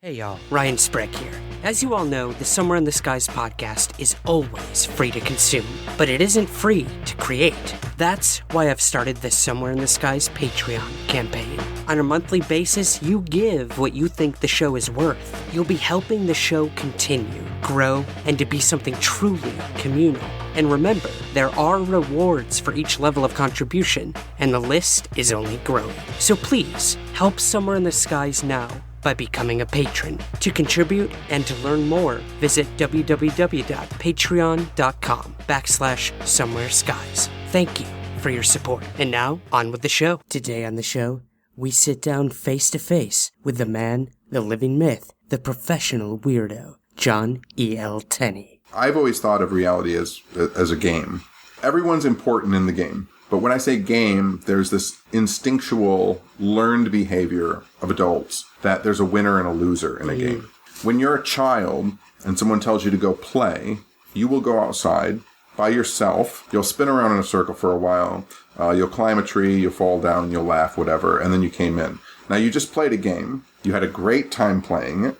Hey y'all, Ryan Sprague here. As you all know, the Somewhere in the Skies podcast is always free to consume, but it isn't free to create. That's why I've started the Somewhere in the Skies Patreon campaign. On a monthly basis, you give what you think the show is worth. You'll be helping the show continue, grow, and to be something truly communal. And remember, there are rewards for each level of contribution, and the list is only growing. So please, help Somewhere in the Skies now by becoming a patron. To contribute and to learn more, visit www.patreon.com/somewhereskies. Thank you for your support. And now, on with the show. Today on the show, we sit down face to face with the man, the living myth, the professional weirdo, John E.L. Tenney. I've always thought of reality as a game. Everyone's important in the game. But when I say game, there's this instinctual, learned behavior of adults that there's a winner and a loser in a game. When you're a child and someone tells you to go play, you will go outside by yourself. You'll spin around in a circle for a while. You'll climb a tree, you'll fall down, you'll laugh, whatever, and then you came in. Now, you just played a game. You had a great time playing it.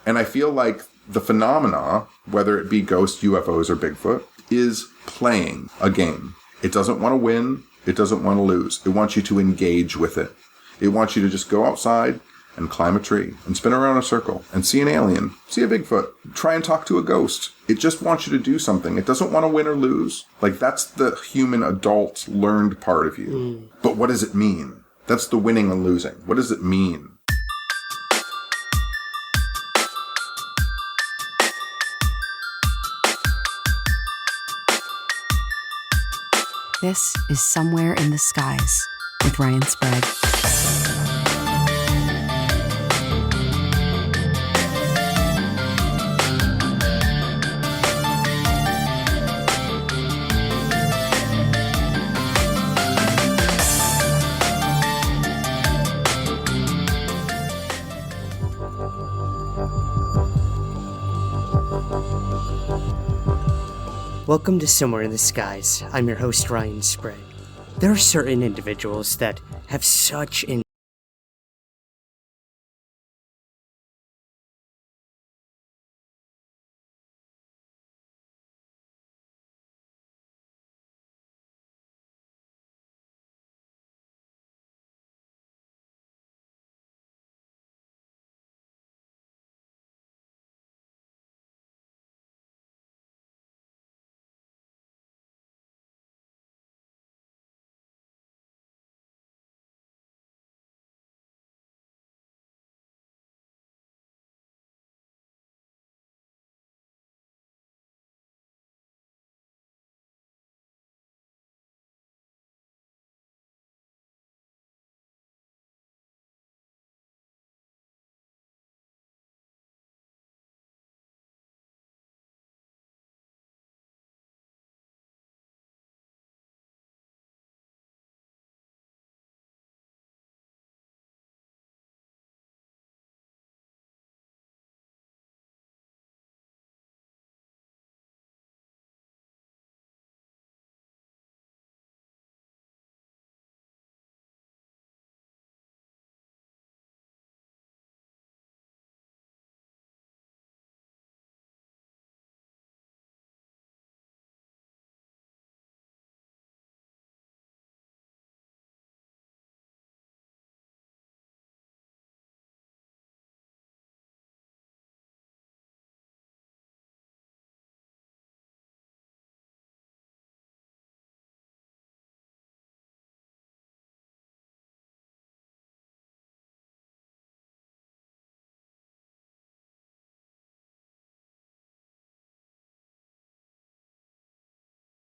And I feel like the phenomena, whether it be ghosts, UFOs, or Bigfoot, is playing a game. It doesn't want to win. It doesn't want to lose. It wants you to engage with it. It wants you to just go outside and climb a tree and spin around a circle and see an alien, see a Bigfoot, try and talk to a ghost. It just wants you to do something. It doesn't want to win or lose. Like, that's the human adult learned part of you. But what does it mean? That's the winning and losing. What does it mean? This is Somewhere in the Skies with Ryan Sprague. Welcome to Somewhere in the Skies. I'm your host, Ryan Sprague. There are certain individuals that have such an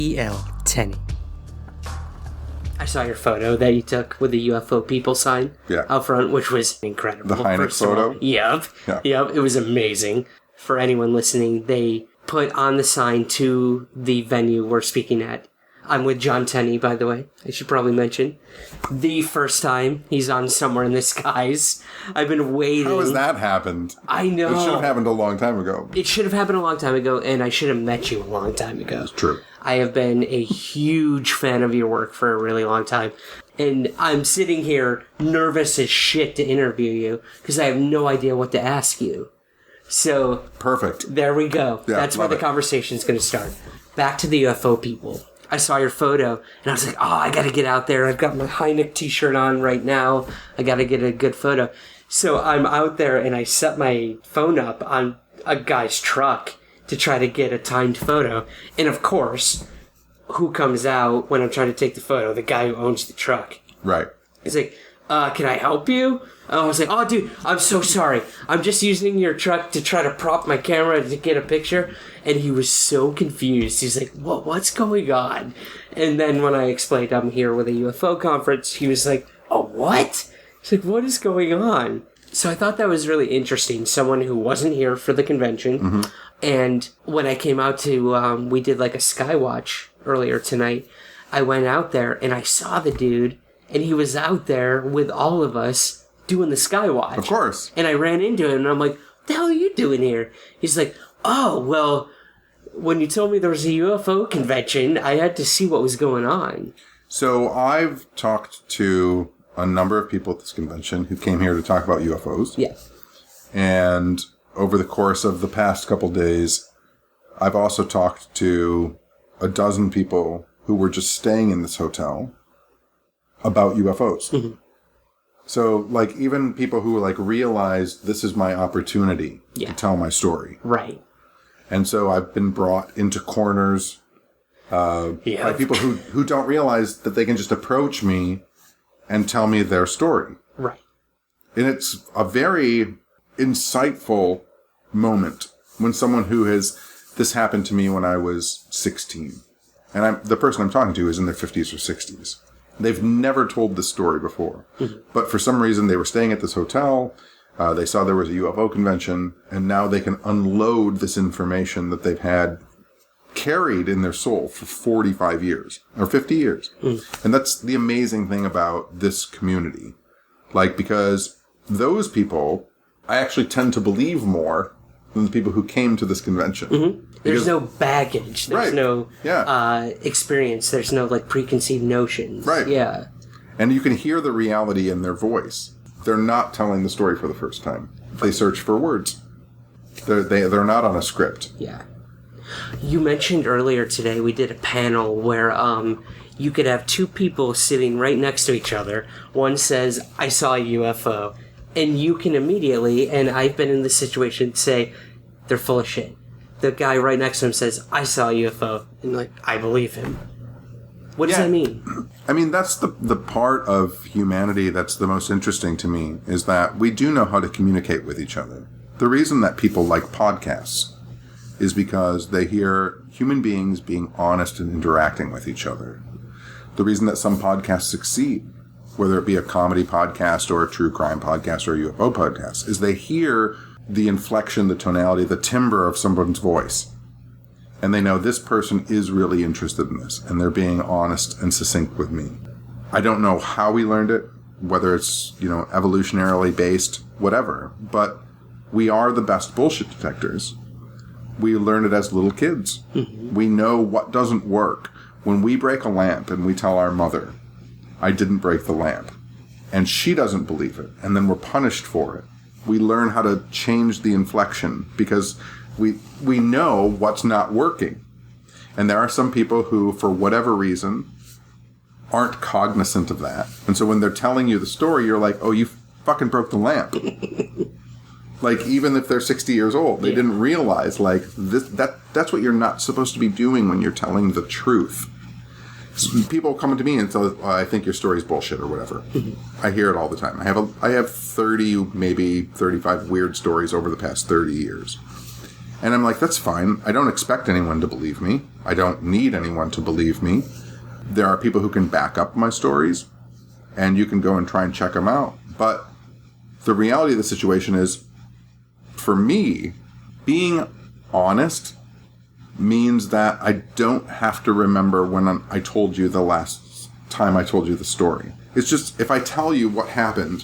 E.L. Tenney. I saw your photo that you took with the UFO people sign out front, which was incredible. The Hynek photo? Yep. It was amazing. For anyone listening, they put on the sign to the venue we're speaking at. I'm with John Tenney, by the way. I should probably mention. The first time he's on Somewhere in the Skies. I've been waiting. How has that happened? I know. It should have happened a long time ago. It should have happened a long time ago, and I should have met you a long time ago. That's true. I have been a huge fan of your work for a really long time. And I'm sitting here nervous as shit to interview you because I have no idea what to ask you. So Perfect. there we go. Yeah, That's where the conversation's going to start. Back to the UFO people. I saw your photo, and I was like, I got to get out there. I've got my Hynek t-shirt on right now. I got to get a good photo. So I'm out there, and I set my phone up on a guy's truck to try to get a timed photo. And of course, who comes out when I'm trying to take the photo? The guy who owns the truck. Right. He's like, can I help you? I was like, oh, dude, I'm so sorry. I'm just using your truck to try to prop my camera to get a picture. And he was so confused. He's like, what's going on? And then when I explained I'm here with a UFO conference, he was like, oh, what? He's like, what is going on? So I thought that was really interesting. Someone who wasn't here for the convention. Mm-hmm. And when I came out to, we did like a Skywatch earlier tonight. I went out there and I saw the dude. And he was out there with all of us doing the Skywatch. Of course. And I ran into him and I'm like, what the hell are you doing here? He's like, oh, well, when you told me there was a UFO convention, I had to see what was going on. So I've talked to a number of people at this convention who came here to talk about UFOs. Yeah. And over the course of the past couple days, I've also talked to a dozen people who were just staying in this hotel about UFOs. Mm-hmm. So, like, even people who, like, realized this is my opportunity to tell my story. Right. And so I've been brought into corners by people who don't realize that they can just approach me and tell me their story. Right. And it's a very insightful moment when someone who has... This happened to me when I was 16. And the person I'm talking to is in their 50s or 60s. They've never told this story before. Mm-hmm. But for some reason, they were staying at this hotel. They saw there was a UFO convention. And now they can unload this information that they've had carried in their soul for 45 years or 50 years. Mm. And that's the amazing thing about this community. Like, because those people, I actually tend to believe more than the people who came to this convention. Mm-hmm. There's no baggage. There's no experience. There's no, like, preconceived notions. Right. Yeah. And you can hear the reality in their voice. They're not telling the story for the first time. They search for words. They're not on a script. Yeah. You mentioned earlier today we did a panel where you could have two people sitting right next to each other. One says, I saw a UFO. And you can immediately, and I've been in this situation, say, they're full of shit. The guy right next to him says, I saw a UFO. And, like, I believe him. What does that mean? I mean, that's the part of humanity that's the most interesting to me, is that we do know how to communicate with each other. The reason that people like podcasts is because they hear human beings being honest and interacting with each other. The reason that some podcasts succeed, whether it be a comedy podcast or a true crime podcast or a UFO podcast, is they hear the inflection, the tonality, the timbre of someone's voice. And they know this person is really interested in this, and they're being honest and succinct with me. I don't know how we learned it, whether it's, evolutionarily based, whatever, but we are the best bullshit detectors. We learned it as little kids. Mm-hmm. We know what doesn't work. When we break a lamp and we tell our mother, I didn't break the lamp, and she doesn't believe it, and then we're punished for it. We learn how to change the inflection because we know what's not working. And there are some people who, for whatever reason, aren't cognizant of that. And so when they're telling you the story, you're like, oh, you fucking broke the lamp. Like, even if they're 60 years old, they didn't realize, like, that's what you're not supposed to be doing when you're telling the truth. People come to me and say, I think your story's bullshit or whatever. I hear it all the time. I have 30, maybe 35 weird stories over the past 30 years. And I'm like, that's fine. I don't expect anyone to believe me. I don't need anyone to believe me. There are people who can back up my stories, and you can go and try and check them out. But the reality of the situation is, for me, being honest means that I don't have to remember when I told you the last time I told you the story. It's just, if I tell you what happened,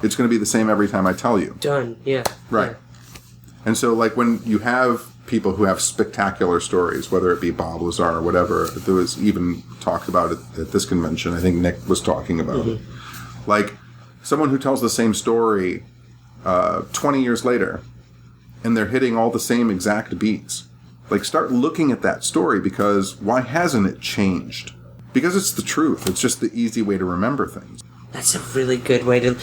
it's going to be the same every time I tell you. Done, yeah. Right. Yeah. And so, like, when you have people who have spectacular stories, whether it be Bob Lazar or whatever. There was even talked about it at this convention. I think Nick was talking about it. Like, someone who tells the same story 20 years later, and they're hitting all the same exact beats. Like, start looking at that story, because why hasn't it changed? Because it's the truth. It's just the easy way to remember things. That's a really good way to...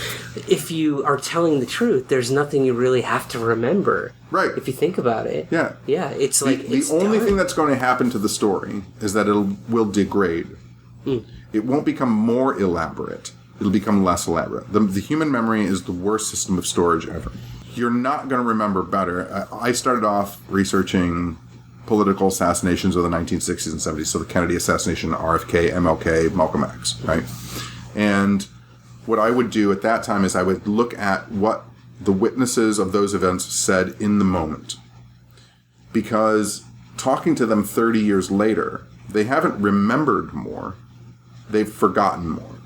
If you are telling the truth, there's nothing you really have to remember. Right. If you think about it. Yeah. Yeah, it's like... The only thing that's going to happen to the story is that it will degrade. It won't become more elaborate. It'll become less elaborate. The human memory is the worst system of storage ever. You're not going to remember better. I started off researching political assassinations of the 1960s and 70s, so the Kennedy assassination, RFK, MLK, Malcolm X, right? And what I would do at that time is I would look at what the witnesses of those events said in the moment. Because talking to them 30 years later, they haven't remembered more, they've forgotten more.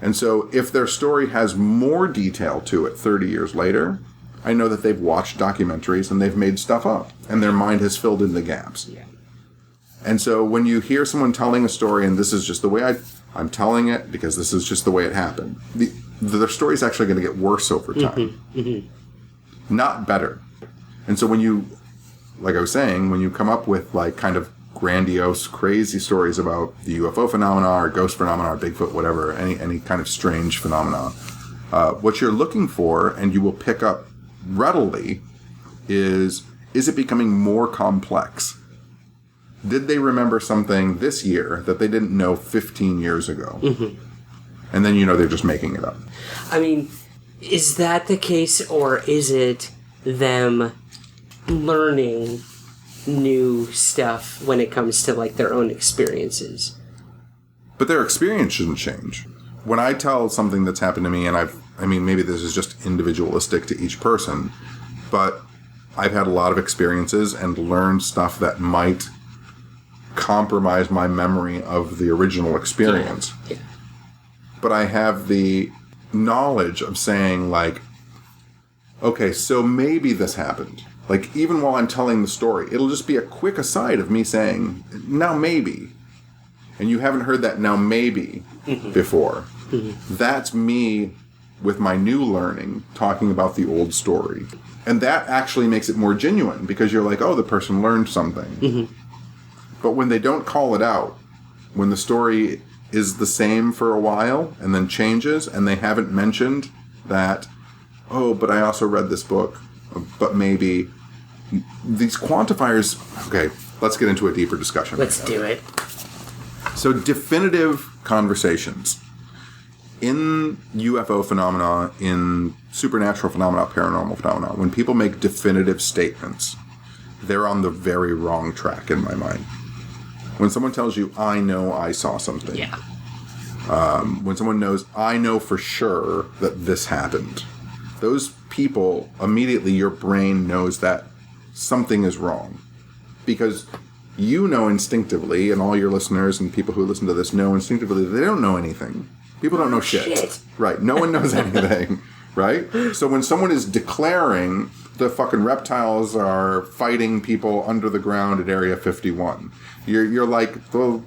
And so if their story has more detail to it 30 years later, I know that they've watched documentaries and they've made stuff up, and their mind has filled in the gaps. Yeah. And so when you hear someone telling a story, and this is just the way I'm telling it because this is just the way it happened, their story is actually going to get worse over time, not better. And so when you, like I was saying, when you come up with like kind of grandiose, crazy stories about the UFO phenomena or ghost phenomena or Bigfoot, whatever, any kind of strange phenomena, what you're looking for, and you will pick up readily, is it becoming more complex? Did they remember something this year that they didn't know 15 years ago? And then they're just making it up. I mean, is that the case, or is it them learning new stuff when it comes to like their own experiences? But their experience shouldn't change. When I tell something that's happened to me, and I mean, maybe this is just individualistic to each person, but I've had a lot of experiences and learned stuff that might compromise my memory of the original experience. Yeah. But I have the knowledge of saying, like, okay, so maybe this happened. Like, even while I'm telling the story, it'll just be a quick aside of me saying, now maybe. And you haven't heard that now maybe before. That's me with my new learning talking about the old story. And that actually makes it more genuine, because you're like, oh, the person learned something. But when they don't call it out, when the story is the same for a while and then changes, and they haven't mentioned that, oh, but I also read this book, but maybe... These quantifiers... Okay, let's get into a deeper discussion. Let's do it. So, definitive conversations. In UFO phenomena, in supernatural phenomena, paranormal phenomena, when people make definitive statements, they're on the very wrong track in my mind. When someone tells you, I know I saw something. Yeah. When someone knows, I know for sure that this happened. Those people, immediately your brain knows that something is wrong. Because you know instinctively, and all your listeners and people who listen to this know instinctively, that they don't know anything. People don't know shit. Right. No one knows anything. Right? So when someone is declaring the fucking reptiles are fighting people under the ground at Area 51, you're like, well,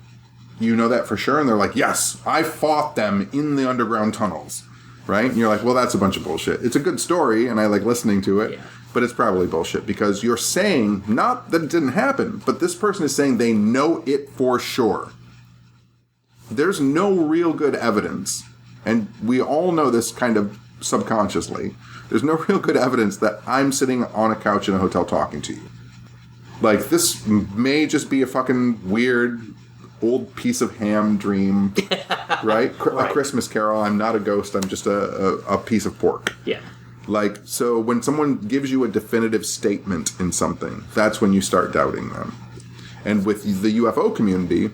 you know that for sure? And they're like, yes, I fought them in the underground tunnels. Right? And you're like, well, that's a bunch of bullshit. It's a good story, and I like listening to it, but it's probably bullshit, because you're saying, not that it didn't happen, but this person is saying they know it for sure. There's no real good evidence, and we all know this kind of subconsciously. There's no real good evidence that I'm sitting on a couch in a hotel talking to you. Like, this may just be a fucking weird old piece of ham dream, right? A Christmas Carol. I'm not a ghost. I'm just a piece of pork. Yeah. Like, so when someone gives you a definitive statement in something, that's when you start doubting them. And with the UFO community,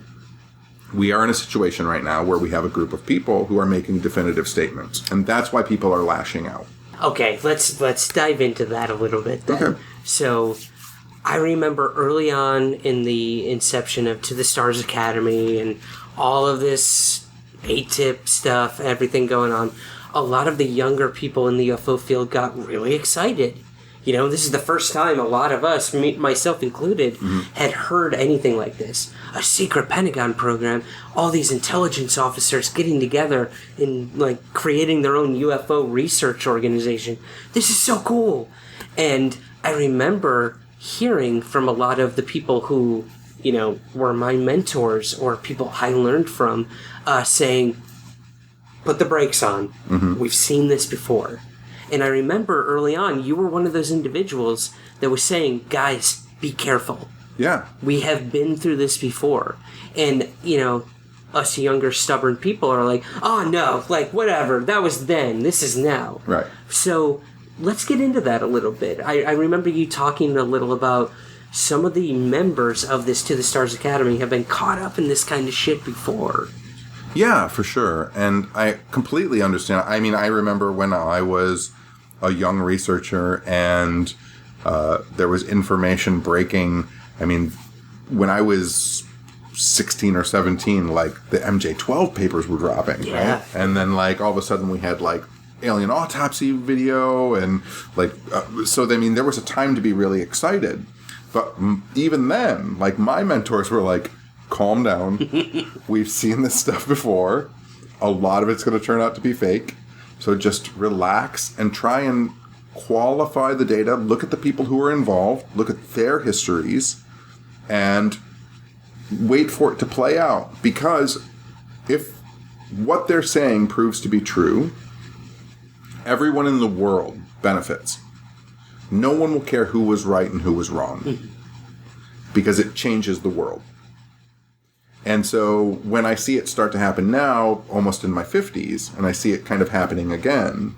we are in a situation right now where we have a group of people who are making definitive statements. And that's why people are lashing out. Okay, let's dive into that a little bit then. Okay. So, I remember early on in the inception of To the Stars Academy and all of this ATIP stuff, everything going on, a lot of the younger people in the UFO field got really excited. You know, this is the first time a lot of us, myself included, had heard anything like this. A secret Pentagon program, all these intelligence officers getting together and, like, creating their own UFO research organization. This is so cool. And I remember hearing from a lot of the people who, you know, were my mentors or people I learned from, saying, put the brakes on. We've seen this before. And I remember early on, you were one of those individuals that was saying, guys, be careful. Yeah. We have been through this before. And, you know, us younger, stubborn people are like, oh, no, like, whatever. That was then. This is now. Right. So let's get into that a little bit. I remember you talking a little about some of the members of this To the Stars Academy have been caught up in this kind of shit before. Yeah, for sure. And I completely understand. I mean, I remember when I was a young researcher and there was information breaking. I mean, when I was 16 or 17, like, the MJ-12 papers were dropping, right? And then, like, all of a sudden we had, like, alien autopsy video and, like, so, I mean, there was a time to be really excited. But even then, like, my mentors were like, calm down. We've seen this stuff before. A lot of it's going to turn out to be fake. So just relax and try and qualify the data. Look at the people who are involved. Look at their histories. And wait for it to play out. Because if what they're saying proves to be true, everyone in the world benefits. No one will care who was right and who was wrong. Because it changes the world. And so when I see it start to happen now, almost in my 50s, and I see it kind of happening again,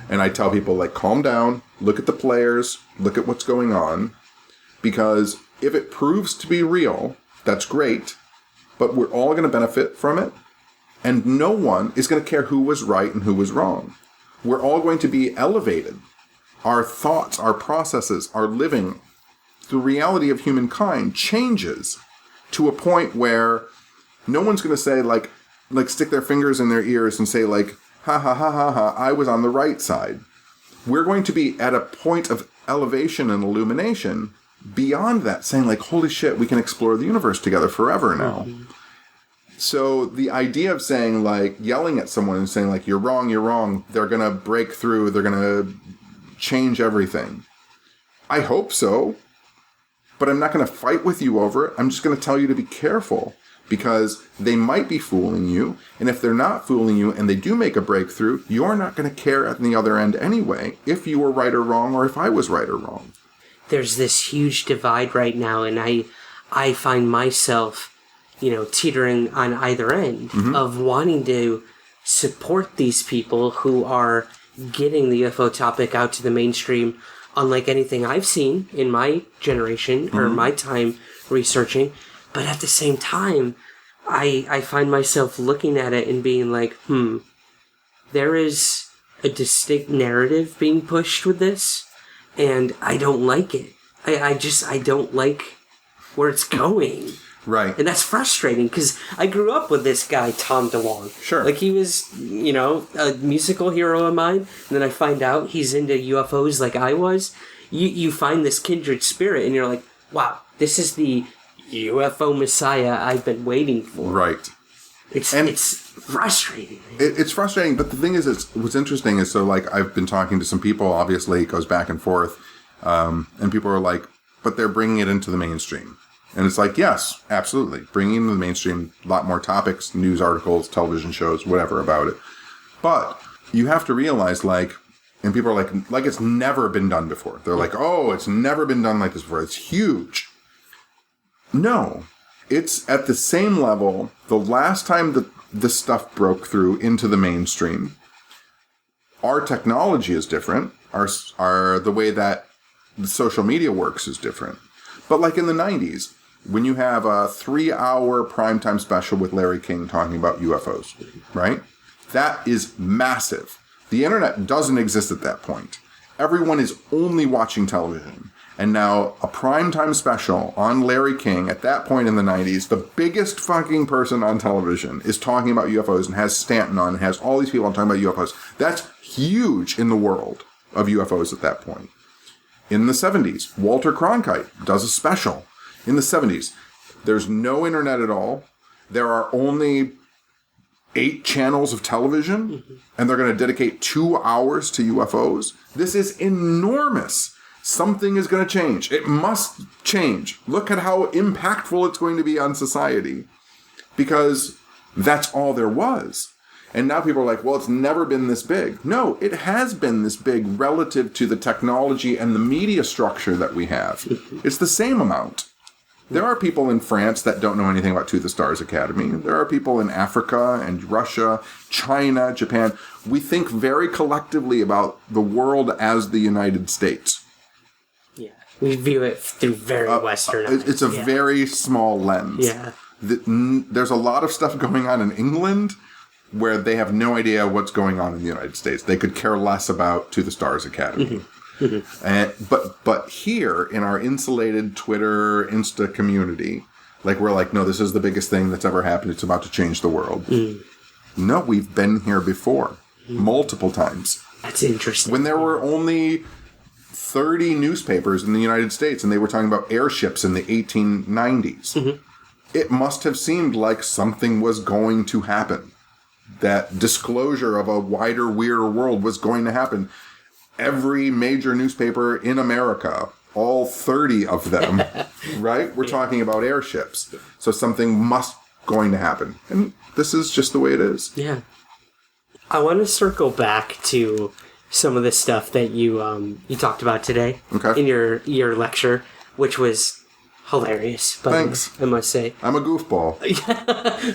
and I tell people, like, calm down, look at the players, look at what's going on, because if it proves to be real, that's great, but we're all going to benefit from it, and no one is going to care who was right and who was wrong. We're all going to be elevated. Our thoughts, our processes, our living, the reality of humankind changes to a point where no one's going to say, like stick their fingers in their ears and say, like, ha ha ha ha ha, I was on the right side. We're going to be at a point of elevation and illumination beyond that, saying, like, holy shit, we can explore the universe together forever now. So the idea of saying, like, yelling at someone and saying, like, you're wrong, they're going to break through, they're going to change everything. I hope so. But I'm not going to fight with you over it. I'm just going to tell you to be careful because they might be fooling you. And if they're not fooling you and they do make a breakthrough, you're not going to care at the other end anyway if you were right or wrong or if I was right or wrong. There's this huge divide right now, and I find myself, you know, teetering on either end of wanting to support these people who are getting the UFO topic out to the mainstream unlike anything I've seen in my generation or my time researching. But at the same time, I find myself looking at it and being like, there is a distinct narrative being pushed with this, and I don't like it. I don't like where it's going. Right. And that's frustrating because I grew up with this guy, Tom DeLonge. Sure. Like, he was, you know, a musical hero of mine. And then I find out he's into UFOs like I was. You find this kindred spirit and you're like, wow, this is the UFO messiah I've been waiting for. Right. It's frustrating. It's frustrating, but the thing is, what's interesting is, so, like, I've been talking to some people, obviously it goes back and forth, and people are like, but they're bringing it into the mainstream. And it's like, yes, absolutely. Bringing into the mainstream a lot more topics, news articles, television shows, whatever about it. But you have to realize, like, and people are like it's never been done before. They're like, oh, it's never been done like this before. It's huge. No. It's at the same level. The last time this stuff broke through into the mainstream, our technology is different. Our the way that the social media works is different. But like in the 90s, when you have a 3-hour primetime special with Larry King talking about UFOs, right? That is massive. The internet doesn't exist at that point. Everyone is only watching television. And now a primetime special on Larry King at that point in the 90s, the biggest fucking person on television is talking about UFOs and has Stanton on and has all these people talking about UFOs. That's huge in the world of UFOs at that point. in the 70s. Walter Cronkite does a special in the 70s. There's no internet at all. There are only 8 channels of television, and they're going to dedicate 2 hours to UFOs. This is enormous. Something is going to change. It must change. Look at how impactful it's going to be on society, because that's all there was. And now people are like, well, it's never been this big. No, it has been this big relative to the technology and the media structure that we have. It's the same amount. There are people in France that don't know anything about To the Stars Academy. There are people in Africa and Russia, China, Japan. We think very collectively about the world as the United States. Yeah. We view it through very Western eyes. It's a very small lens. Yeah. There's a lot of stuff going on in England where they have no idea what's going on in the United States. They could care less about To the Stars Academy. But here in our insulated Twitter, Insta community, like we're like, no, this is the biggest thing that's ever happened. It's about to change the world. No, we've been here before, multiple times. That's interesting. When there were only 30 newspapers in the United States and they were talking about airships in the 1890s, it must have seemed like something was going to happen. That disclosure of a wider, weirder world was going to happen. Every major newspaper in America, all 30 of them, right? We're talking about airships. So something must going to happen. And this is just the way it is. Yeah. I want to circle back to some of the stuff that you talked about today in your lecture, which was hilarious. Thanks. I must say. I'm a goofball.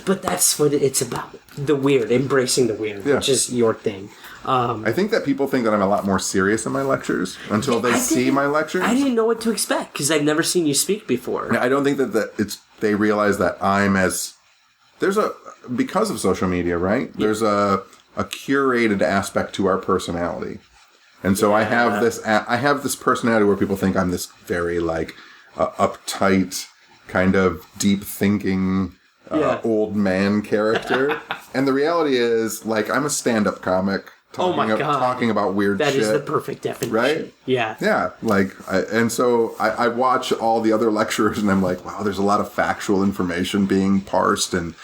But that's what it's about. The weird, embracing the weird, which is your thing. I think that people think that I'm a lot more serious in my lectures until they see my lectures. I didn't know what to expect because I've never seen you speak before. I don't think that they realize that because of social media, right? Yeah. There's a curated aspect to our personality. And so I have this personality where people think I'm this very uptight, kind of deep thinking, old man character. And the reality is, I'm a stand-up comic talking about weird shit. That is the perfect definition. Right? Yeah. Yeah. I watch all the other lecturers and I'm like, wow, there's a lot of factual information being parsed. And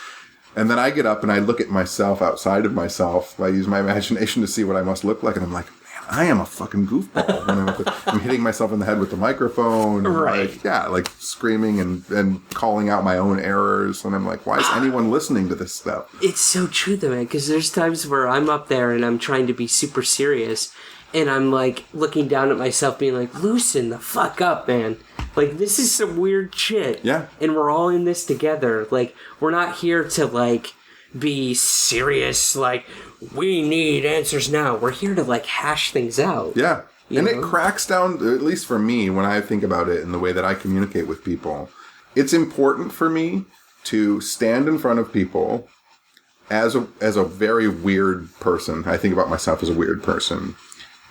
then I get up and I look at myself outside of myself. I use my imagination to see what I must look like. And I'm like, I am a fucking goofball. When I'm hitting myself in the head with the microphone. And screaming and calling out my own errors. And I'm like, why is anyone listening to this stuff? It's so true, though, man. Because there's times where I'm up there and I'm trying to be super serious. And I'm, looking down at myself being like, loosen the fuck up, man. This is some weird shit. Yeah. And we're all in this together. We're not here to, be serious, we need answers now. We're here to hash things out. Yeah. And it cracks down, at least for me, when I think about it in the way that I communicate with people. It's important for me to stand in front of people as a very weird person. I think about myself as a weird person.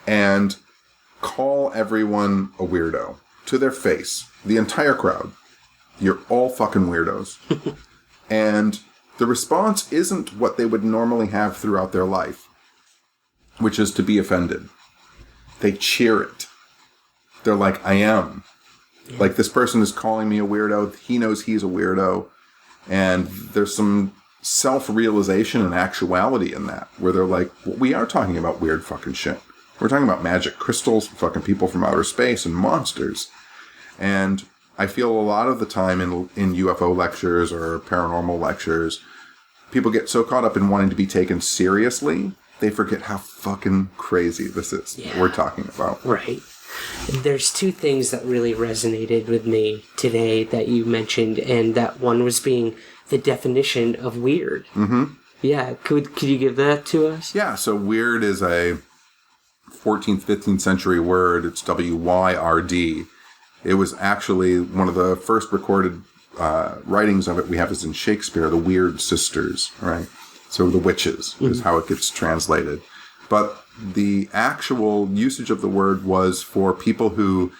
And call everyone a weirdo. To their face. The entire crowd. You're all fucking weirdos. And the response isn't what they would normally have throughout their life, which is to be offended. They cheer it. They're like, I am. Yeah. This person is calling me a weirdo. He knows he's a weirdo. And there's some self-realization and actuality in that, where they're like, well, we are talking about weird fucking shit. We're talking about magic crystals, fucking people from outer space, and monsters. And I feel a lot of the time in UFO lectures or paranormal lectures, people get so caught up in wanting to be taken seriously, they forget how fucking crazy this is that we're talking about. Right. There's two things that really resonated with me today that you mentioned, and that one was being the definition of weird. Mm-hmm. Yeah. Could you give that to us? Yeah. So weird is a 14th, 15th century word. It's W-Y-R-D. It was actually one of the first recorded writings of it we have is in Shakespeare, the Weird Sisters, right? So the witches is how it gets translated. But the actual usage of the word was for people who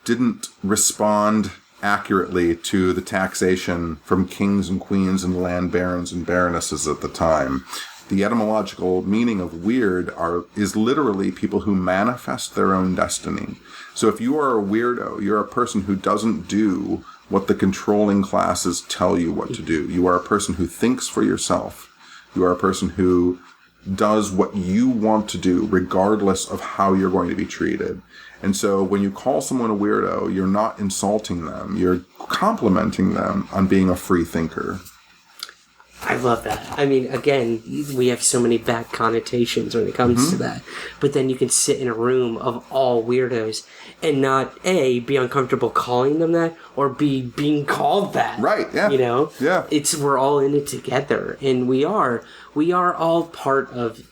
didn't respond accurately to the taxation from kings and queens and land barons and baronesses at the time. The etymological meaning of weird is literally people who manifest their own destiny. So if you are a weirdo, you're a person who doesn't do what the controlling classes tell you what to do. You are a person who thinks for yourself. You are a person who does what you want to do regardless of how you're going to be treated. And so when you call someone a weirdo, you're not insulting them. You're complimenting them on being a free thinker. I love that. I mean, again, we have so many bad connotations when it comes to that. But then you can sit in a room of all weirdos and not, A, be uncomfortable calling them that, or B, being called that. Right, yeah. You know? Yeah. We're all in it together. And we are all part of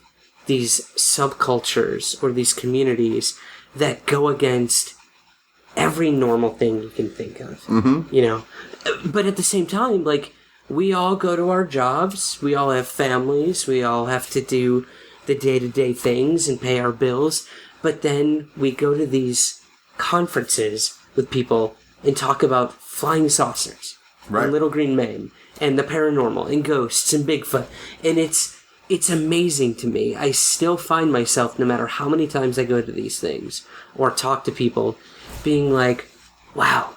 these subcultures or these communities that go against every normal thing you can think of. You know? But at the same time, like, we all go to our jobs, we all have families, we all have to do the day-to-day things and pay our bills, but then we go to these conferences with people and talk about flying saucers, and little green men, and the paranormal, and ghosts, and Bigfoot, and it's amazing to me. I still find myself, no matter how many times I go to these things, or talk to people, being like, wow,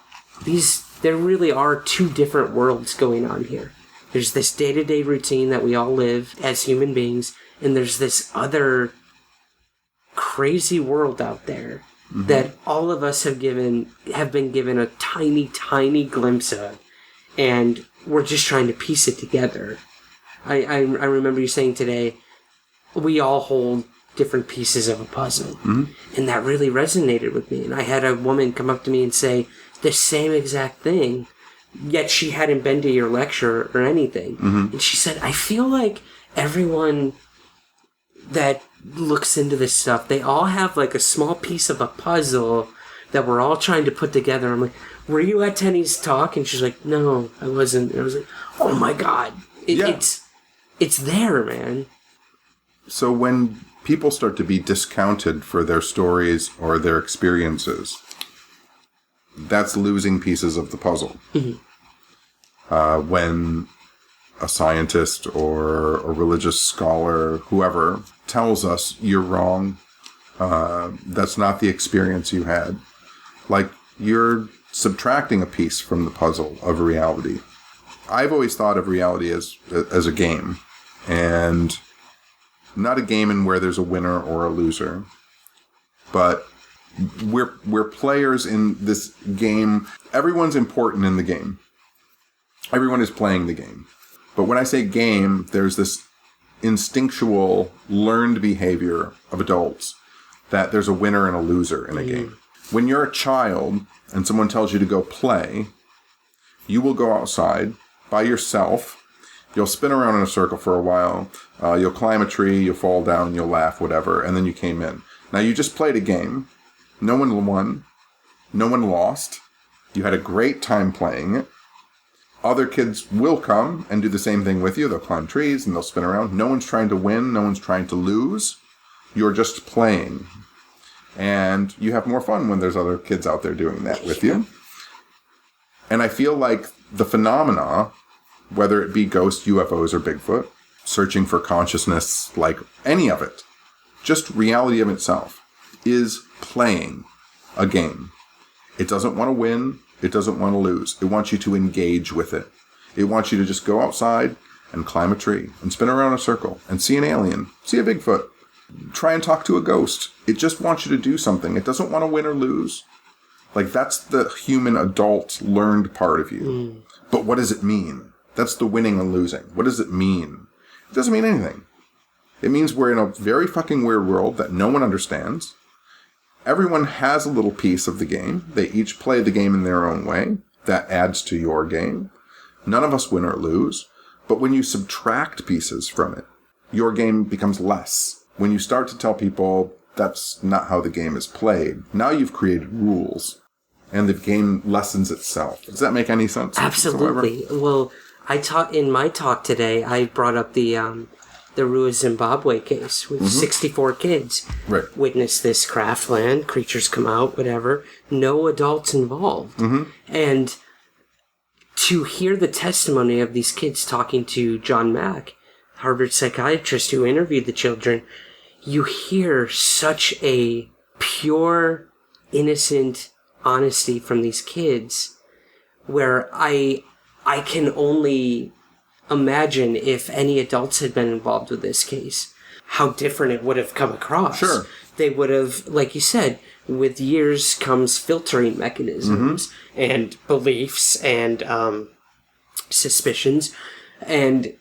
there really are two different worlds going on here. There's this day-to-day routine that we all live as human beings, and there's this other crazy world out there that all of us have been given a tiny, tiny glimpse of, and we're just trying to piece it together. I remember you saying today, we all hold different pieces of a puzzle, and that really resonated with me. And I had a woman come up to me and say the same exact thing, yet she hadn't been to your lecture or anything. And she said, I feel like everyone that looks into this stuff, they all have like a small piece of a puzzle that we're all trying to put together. I'm like, were you at Tenny's talk? And she's like, no, I wasn't. And I was like, oh my God. It's there, man. So when people start to be discounted for their stories or their experiences, that's losing pieces of the puzzle. When a scientist or a religious scholar, whoever, tells us you're wrong, that's not the experience you had, like, you're subtracting a piece from the puzzle of reality. I've always thought of reality as a game, and not a game in where there's a winner or a loser, but we're players in this game. Everyone's important in the game. Everyone is playing the game. But when I say game, there's this instinctual, learned behavior of adults that there's a winner and a loser in a game. When you're a child and someone tells you to go play, you will go outside by yourself. You'll spin around in a circle for a while. You'll climb a tree, you'll fall down, you'll laugh, whatever, and then you came in. Now, you just played a game. No one won. No one lost. You had a great time playing it. Other kids will come and do the same thing with you. They'll climb trees and they'll spin around. No one's trying to win. No one's trying to lose. You're just playing. And you have more fun when there's other kids out there doing that with you. And I feel like the phenomena, whether it be ghosts, UFOs, or Bigfoot, searching for consciousness, like any of it, just reality of itself, is playing a game. It doesn't want to win. It doesn't want to lose. It wants you to engage with it. It wants you to just go outside and climb a tree and spin around in a circle and see an alien, see a Bigfoot, try and talk to a ghost. It just wants you to do something. It doesn't want to win or lose. Like, that's the human adult learned part of you. But what does it mean? That's the winning and losing. What does it mean? It doesn't mean anything. It means we're in a very fucking weird world that no one understands. Everyone has a little piece of the game. They each play the game in their own way. That adds to your game. None of us win or lose. But when you subtract pieces from it, your game becomes less. When you start to tell people that's not how the game is played, now you've created rules. And the game lessens itself. Does that make any sense? Absolutely. Well, in my talk today, I brought up the Rua Zimbabwe case with 64 kids. Right. Witness this craftland, creatures come out, whatever. No adults involved. And to hear the testimony of these kids talking to John Mack, Harvard psychiatrist who interviewed the children, you hear such a pure, innocent honesty from these kids where I can only imagine if any adults had been involved with this case, how different it would have come across. Sure. They would have, like you said, with years comes filtering mechanisms and beliefs and suspicions. And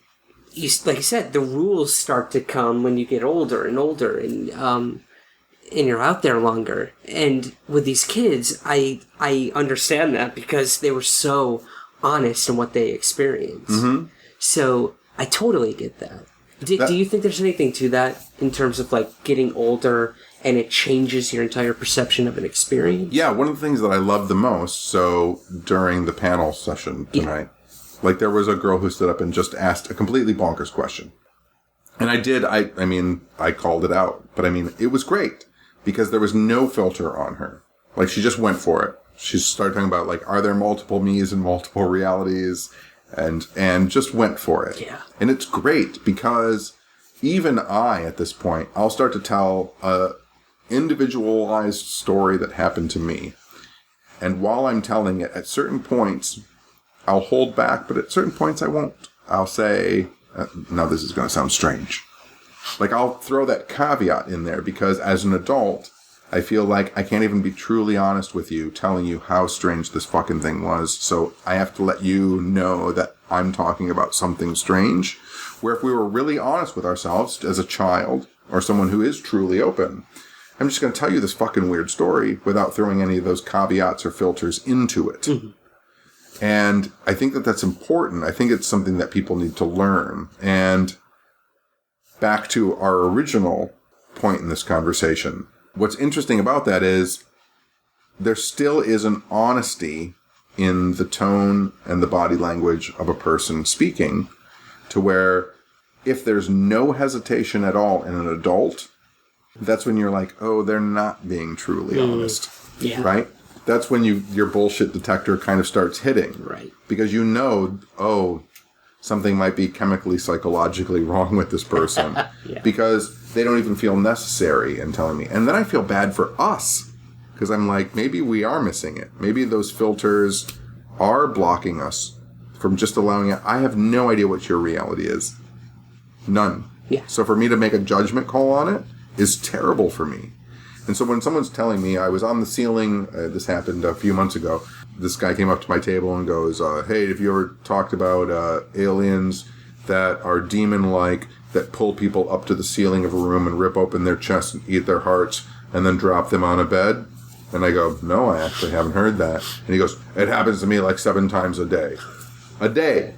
like you said, the rules start to come when you get older and older and you're out there longer. And with these kids, I understand that because they were so honest in what they experienced. So I totally get that. Do you think there's anything to that in terms of like getting older and it changes your entire perception of an experience? Yeah, one of the things that I love the most, so during the panel session tonight, like there was a girl who stood up and just asked a completely bonkers question. And I called it out, but I mean, it was great because there was no filter on her. Like she just went for it. She started talking about like, are there multiple me's and multiple realities? And just went for it. Yeah. And it's great because even at this point, I'll start to tell a individualized story that happened to me. And while I'm telling it, at certain points, I'll hold back, but at certain points I won't. I'll say, now this is going to sound strange. Like I'll throw that caveat in there because as an adult, I feel like I can't even be truly honest with you, telling you how strange this fucking thing was. So I have to let you know that I'm talking about something strange. Where if we were really honest with ourselves as a child or someone who is truly open, I'm just going to tell you this fucking weird story without throwing any of those caveats or filters into it. And I think that that's important. I think it's something that people need to learn. And back to our original point in this conversation, what's interesting about that is there still is an honesty in the tone and the body language of a person speaking to where if there's no hesitation at all in an adult, that's when you're like, oh, they're not being truly honest. Yeah. Right? That's when your bullshit detector kind of starts hitting. Right. Because you know, oh, something might be chemically, psychologically wrong with this person. Yeah. Because they don't even feel necessary in telling me. And then I feel bad for us. Because I'm like, maybe we are missing it. Maybe those filters are blocking us from just allowing it. I have no idea what your reality is. None. Yeah. So for me to make a judgment call on it is terrible for me. And so when someone's telling me I was on the ceiling, this happened a few months ago, this guy came up to my table and goes, hey, have you ever talked about aliens that are demon-like, that pull people up to the ceiling of a room and rip open their chests and eat their hearts and then drop them on a bed? And I go, no, I actually haven't heard that. And he goes, it happens to me like 7 times a day. A day.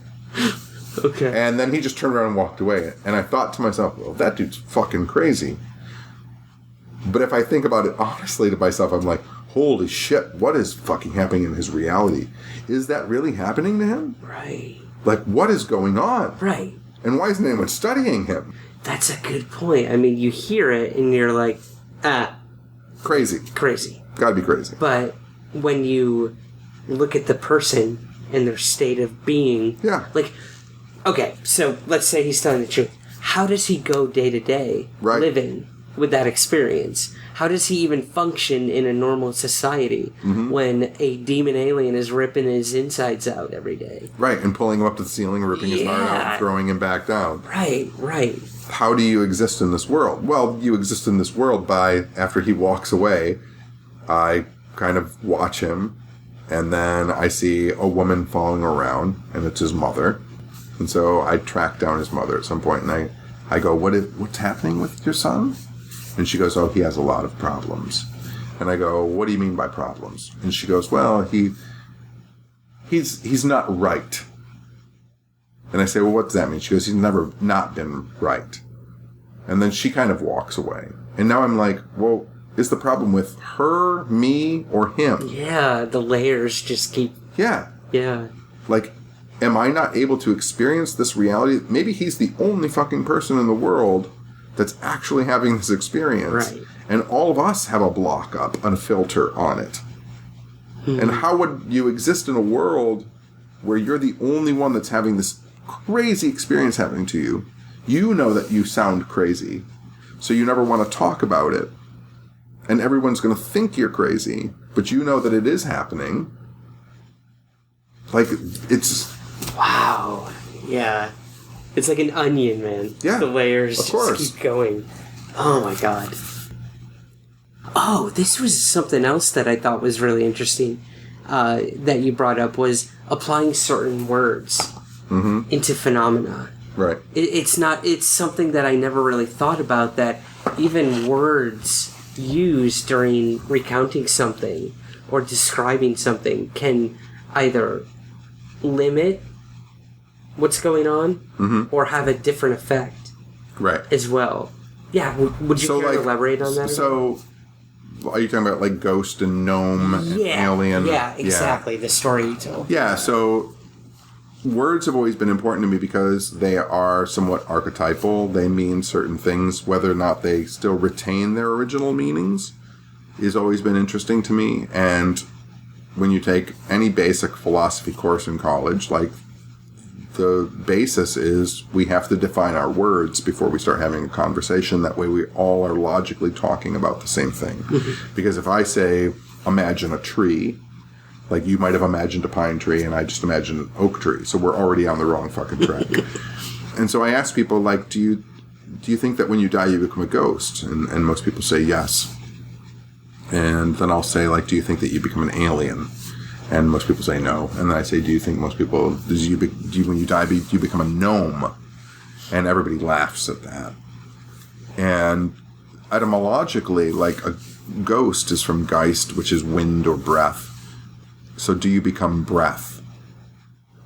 Okay. And then he just turned around and walked away. And I thought to myself, well, that dude's fucking crazy. But if I think about it honestly to myself, I'm like, holy shit, what is fucking happening in his reality? Is that really happening to him? Right. Like, what is going on? Right. And why isn't anyone studying him? That's a good point. I mean, you hear it and you're like, Crazy. crazy. Gotta be crazy. But when you look at the person and their state of being, Yeah. like, okay, so let's say he's telling the truth. How does he go day to day Right. living with that experience? How does he even function in a normal society when a demon alien is ripping his insides out every day? Right, and pulling him up to the ceiling, ripping his heart out, Yeah. and throwing him back down. Right, right. How do you exist in this world? Well, you exist in this world by, after he walks away, I kind of watch him, and then I see a woman following around, and it's his mother. And so I track down his mother at some point, and I go, what's happening with your son? And she goes, oh, he has a lot of problems. And I go, what do you mean by problems? And she goes, well, he's not right. And I say, well, what does that mean? She goes, he's never not been right. And then she kind of walks away. And now I'm like, well, is the problem with her, me, or him? Yeah, the layers just keep... Yeah. Yeah. Like, am I not able to experience this reality? Maybe he's the only fucking person in the world that's actually having this experience. Right. And all of us have a block up and a filter on it. And how would you exist in a world where you're the only one that's having this crazy experience happening to you? You know that you sound crazy, so you never want to talk about it. And everyone's going to think you're crazy, but you know that it is happening. Like, it's... Wow. Yeah. It's like an onion, man. Yeah, the layers of course. just keep going. Oh my god. Oh, this was something else that I thought was really interesting that you brought up, was applying certain words into phenomena. Right. It's something that I never really thought about, that even words used during recounting something or describing something can either limit what's going on or have a different effect as well. Yeah, would you care to elaborate on that? So, are you talking about like ghost and gnome and alien? Yeah, exactly. The story you told. Yeah, so words have always been important to me because they are somewhat archetypal. They mean certain things. Whether or not they still retain their original meanings has always been interesting to me. And when you take any basic philosophy course in college, like, the basis is we have to define our words before we start having a conversation. That way we all are logically talking about the same thing. Because if I say, imagine a tree, like you might have imagined a pine tree and I just imagined an oak tree. So we're already on the wrong fucking track. And so I ask people, like, do you think that when you die you become a ghost? And most people say yes. And then I'll say, like, do you think that you become an alien? And most people say no. And then I say, do you think most people, when you die, do you become a gnome? And everybody laughs at that. And etymologically, like, a ghost is from Geist, which is wind or breath. So do you become breath?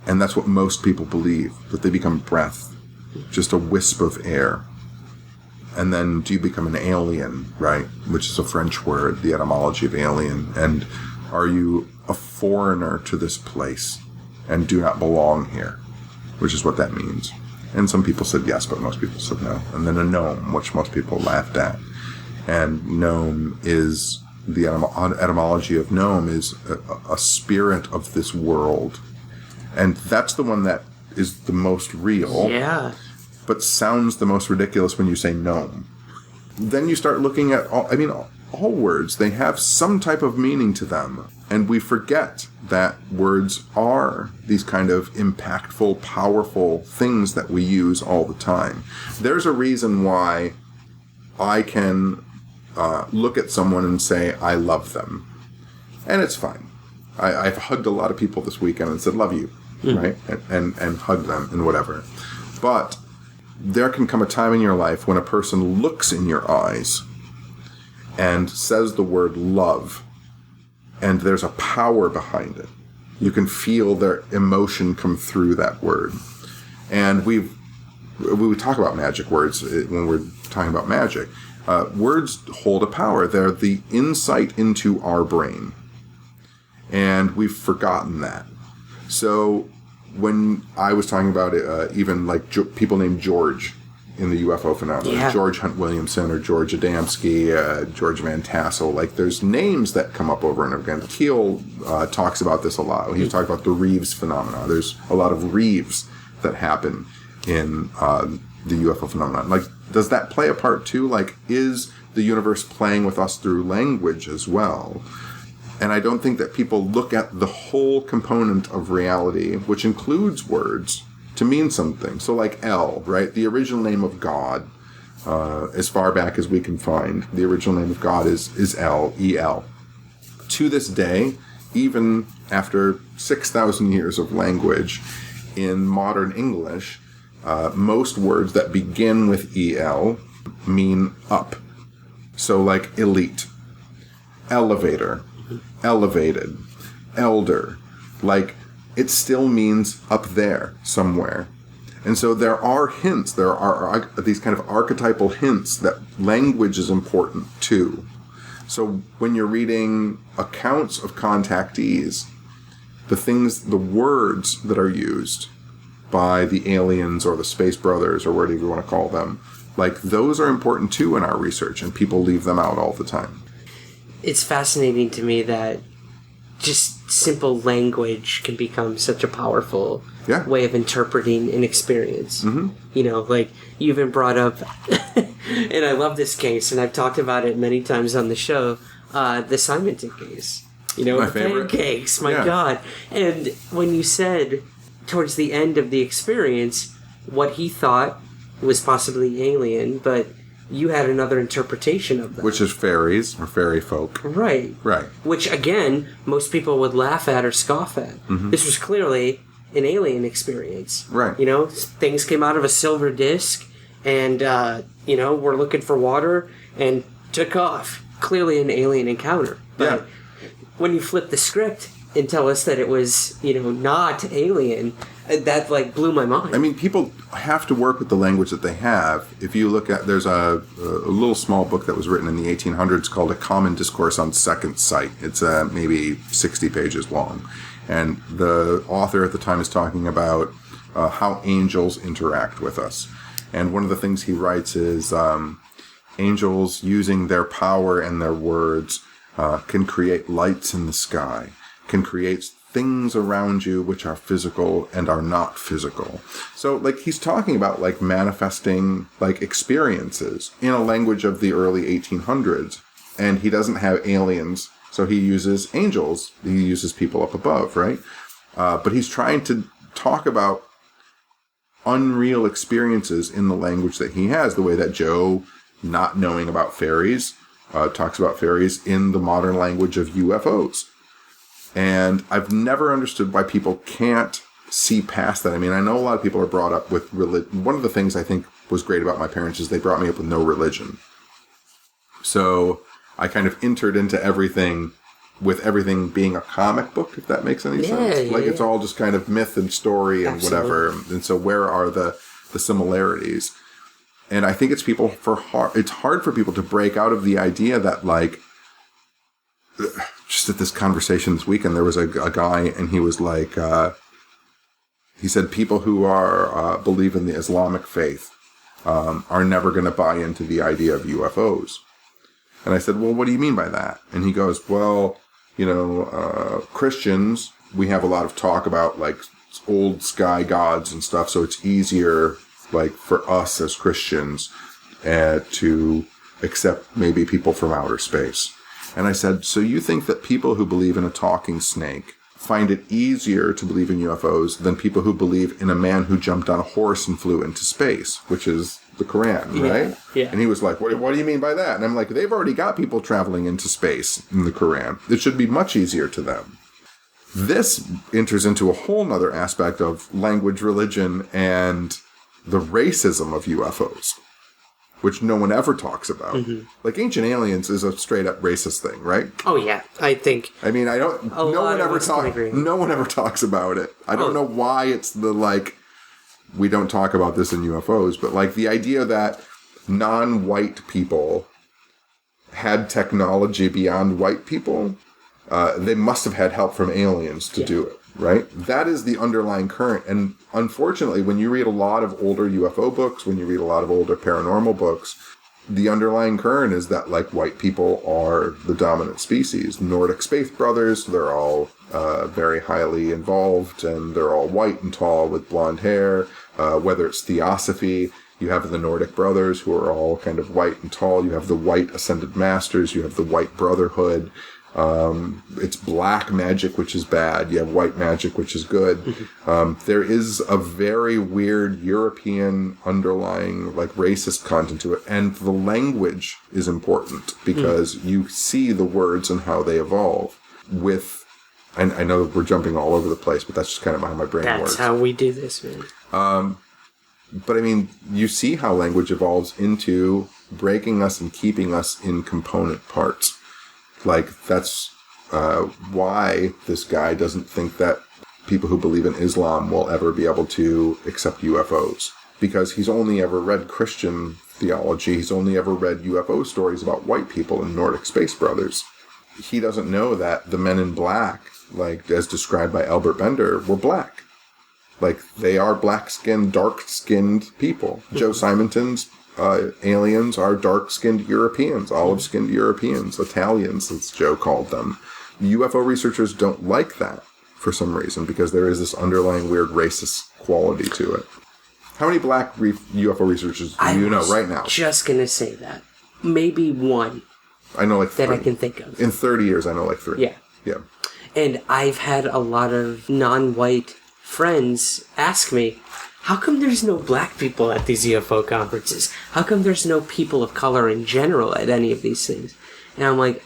And that's what most people believe, that they become breath, just a wisp of air. And then do you become an alien, right? Which is a French word, the etymology of alien. And are you a foreigner to this place and do not belong here? Which is what that means. And some people said yes, but most people said no. And then a gnome, which most people laughed at. And gnome is, the etymology of gnome is a spirit of this world. And that's the one that is the most real. Yeah. But sounds the most ridiculous when you say gnome. Then you start looking at all words, they have some type of meaning to them. And we forget that words are these kind of impactful, powerful things that we use all the time. There's a reason why I can look at someone and say, I love them. And it's fine. I've hugged a lot of people this weekend and said, love you, right? And hugged them and whatever. But there can come a time in your life when a person looks in your eyes and says the word love, and there's a power behind it. You can feel their emotion come through that word. And we talk about magic words when we're talking about magic. Words hold a power. They're the insight into our brain. And we've forgotten that. So when I was talking about even like people named George in the UFO phenomenon, George Hunt Williamson or George Adamski, George Van Tassel, like there's names that come up over and over again. Keel talks about this a lot. He talks about the Reeves phenomenon. There's a lot of Reeves that happen in the UFO phenomenon. Like, does that play a part too? Like, is the universe playing with us through language as well? And I don't think that people look at the whole component of reality, which includes words, to mean something. So like El, right? The original name of God, as far back as we can find, the original name of God is El, E-L. To this day, even after 6,000 years of language, in modern English, most words that begin with E-L mean up. So like elite, elevator, elevated, elder, like it still means up there somewhere. And so there are hints, there are these kind of archetypal hints that language is important too. So when you're reading accounts of contactees, the words that are used by the aliens or the Space Brothers or whatever you want to call them, like those are important too in our research, and people leave them out all the time. It's fascinating to me that just simple language can become such a powerful way of interpreting an experience. You know, like you even brought up, and I love this case, and I've talked about it many times on the show, the Simonton case. You know, My the favorite. pancakes, my Yeah. God. And when you said towards the end of the experience what he thought was possibly alien, but you had another interpretation of that. Which is fairies or fairy folk. Right. Right. Which, again, most people would laugh at or scoff at. This was clearly an alien experience. Right. You know, things came out of a silver disc and, you know, were looking for water and took off. Clearly an alien encounter. But when you flip the script and tell us that it was, you know, not alien, that, like, blew my mind. I mean, people have to work with the language that they have. If you look at, there's a little small book that was written in the 1800s called A Common Discourse on Second Sight. It's maybe 60 pages long. And the author at the time is talking about how angels interact with us. And one of the things he writes is angels, using their power and their words, can create lights in the sky, can create things around you which are physical and are not physical. So, like, he's talking about, like, manifesting, like, experiences in a language of the early 1800s. And he doesn't have aliens, so he uses angels. He uses people up above, right? But he's trying to talk about unreal experiences in the language that he has, the way that Joe, not knowing about fairies, talks about fairies in the modern language of UFOs. And I've never understood why people can't see past that. I mean, I know a lot of people are brought up with religion. One of the things I think was great about my parents is they brought me up with no religion. So I kind of entered into everything with everything being a comic book, if that makes any sense. Like, it's all just kind of myth and story and whatever. And so where are the similarities? And I think it's it's hard for people to break out of the idea that, like, just at this conversation this weekend, there was a guy, and he was like, he said people who are believe in the Islamic faith are never going to buy into the idea of UFOs. And I said, well, what do you mean by that? And he goes, well, you know, Christians, we have a lot of talk about, like, old sky gods and stuff, so it's easier, like, for us as Christians to accept maybe people from outer space. And I said, so you think that people who believe in a talking snake find it easier to believe in UFOs than people who believe in a man who jumped on a horse and flew into space, which is the Quran, right? Yeah. And he was like, what do you mean by that? And I'm like, they've already got people traveling into space in the Quran. It should be much easier to them. This enters into a whole nother aspect of language, religion, and the racism of UFOs, which no one ever talks about. Like, Ancient Aliens is a straight up racist thing, right? Oh, yeah. I think... I mean, no one ever talks about it. I don't know why it's the, like, we don't talk about this in UFOs, but, like, the idea that non-white people had technology beyond white people, they must have had help from aliens to do it, right? That is the underlying current. And unfortunately, when you read a lot of older UFO books, when you read a lot of older paranormal books, the underlying current is that, like, white people are the dominant species. Nordic Space Brothers, they're all very highly involved, and they're all white and tall with blonde hair. Whether it's Theosophy, you have the Nordic Brothers, who are all kind of white and tall. You have the White Ascended Masters. You have the White Brotherhood. It's black magic, which is bad. You have white magic, which is good. There is a very weird European underlying, like, racist content to it. And the language is important because you see the words and how they evolve with, and I know we're jumping all over the place, but that's just kind of how my brain works. That's how we do this, man. But I mean, you see how language evolves into breaking us and keeping us in component parts. Like, that's why this guy doesn't think that people who believe in Islam will ever be able to accept UFOs. Because he's only ever read Christian theology. He's only ever read UFO stories about white people and Nordic Space Brothers. He doesn't know that the men in black, like, as described by Albert Bender, were black. Like, they are black-skinned, dark-skinned people. Joe Simonton's aliens are dark-skinned Europeans, olive-skinned Europeans, Italians, as Joe called them. UFO researchers don't like that for some reason, because there is this underlying weird racist quality to it. How many black UFO researchers do you know right now? Just gonna say that. Maybe one. I know like that 3. I can think of. In 30 years, I know like 3. Yeah. Yeah. And I've had a lot of non-white friends ask me, how come there's no black people at these UFO conferences? How come there's no people of color in general at any of these things? And I'm like,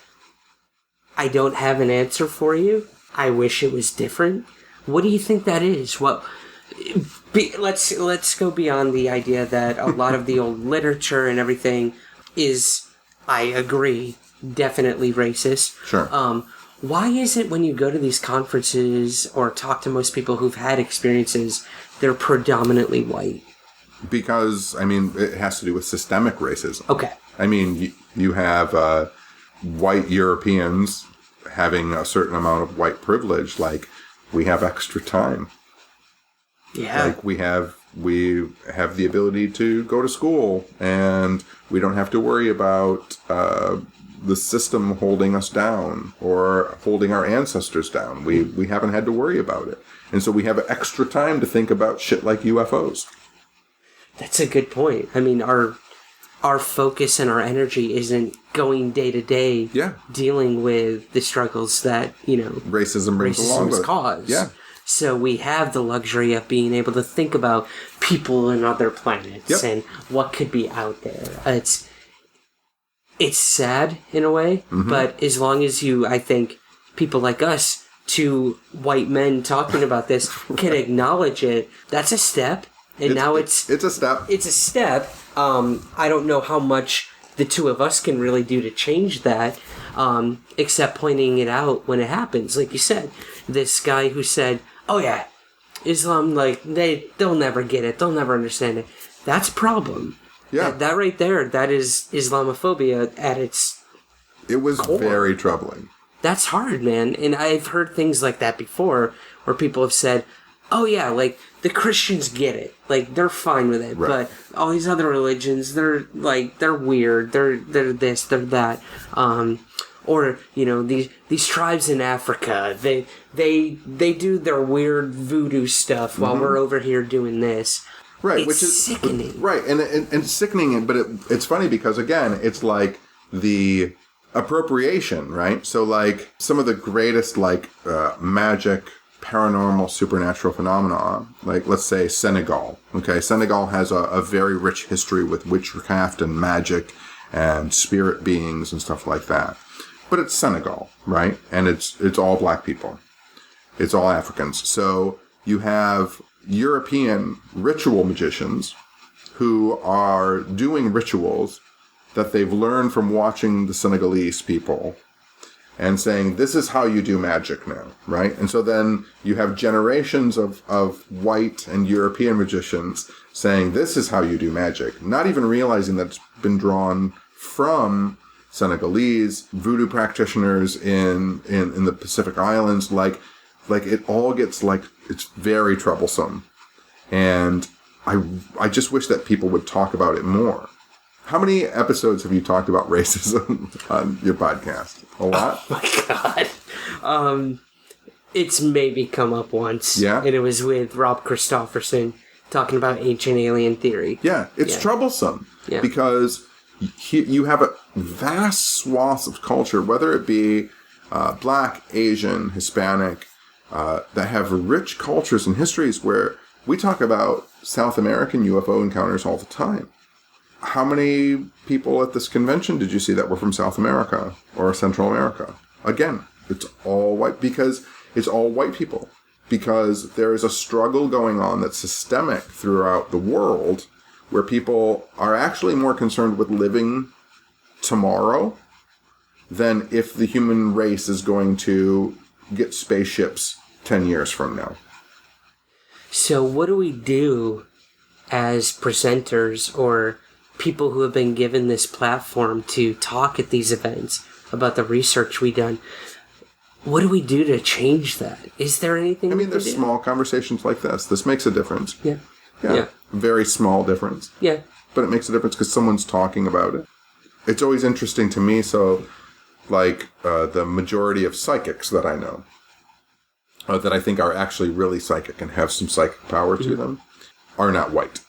I don't have an answer for you. I wish it was different. What do you think that is? Let's go beyond the idea that a lot of the old literature and everything is, I agree, definitely racist. Sure. Why is it when you go to these conferences or talk to most people who've had experiences, they're predominantly white? Because, I mean, it has to do with systemic racism. Okay. I mean, you have white Europeans having a certain amount of white privilege, like we have extra time. Yeah. Like we have the ability to go to school, and we don't have to worry about the system holding us down or holding our ancestors down. We haven't had to worry about it. And so we have extra time to think about shit like UFOs. That's a good point. I mean, our focus and our energy isn't going day to day dealing with the struggles that, racism brings along has caused. Yeah. So we have the luxury of being able to think about people in other planets and what could be out there. It's sad in a way, but as long as I think people like us, 2 white men talking about this, can acknowledge it, that's a step. And it's a step. It's a step. I don't know how much the 2 of us can really do to change that, except pointing it out when it happens. Like you said, this guy who said, oh yeah, Islam, like, they'll never get it. They'll never understand it. That's a problem. Yeah. That right there, that is Islamophobia at its It was core. very troubling. That's hard, man. And I've heard things like that before, where people have said, oh yeah, like, the Christians get it. Like, they're fine with it. Right. But all these other religions, they're weird. They're this, they're that. Or, these tribes in Africa, they do their weird voodoo stuff while we're over here doing this. Right, which is sickening. Right, and sickening, but it's funny because, again, it's like the appropriation, right? So, like, some of the greatest, like, magic, paranormal, supernatural phenomena, like, let's say Senegal, okay? Senegal has a very rich history with witchcraft and magic and spirit beings and stuff like that. But it's Senegal, right? And it's all black people. It's all Africans. So you have European ritual magicians who are doing rituals that they've learned from watching the Senegalese people and saying, this is how you do magic now, right? And so then you have generations of white and European magicians saying, this is how you do magic, not even realizing that it's been drawn from Senegalese voodoo practitioners in the Pacific Islands. Like it all gets, like, it's very troublesome. And I just wish that people would talk about it more. How many episodes have you talked about racism on your podcast? A lot? Oh my God. It's maybe come up once. Yeah? And it was with Rob Christofferson talking about ancient alien theory. Yeah, it's troublesome. Yeah. Because you have a vast swath of culture, whether it be Black, Asian, Hispanic, that have rich cultures and histories where we talk about South American UFO encounters all the time. How many people at this convention did you see that were from South America or Central America? Again, it's all white, because it's all white people. Because there is a struggle going on that's systemic throughout the world where people are actually more concerned with living tomorrow than if the human race is going to get spaceships 10 years from now. So what do we do as presenters or people who have been given this platform to talk at these events about the research we've done? What do we do to change that? Is there anything? I mean, there's small conversations like this. This makes a difference. Yeah. Very small difference. Yeah. But it makes a difference because someone's talking about it. It's always interesting to me. So, like, the majority of psychics that I know that I think are actually really psychic and have some psychic power to them are not white.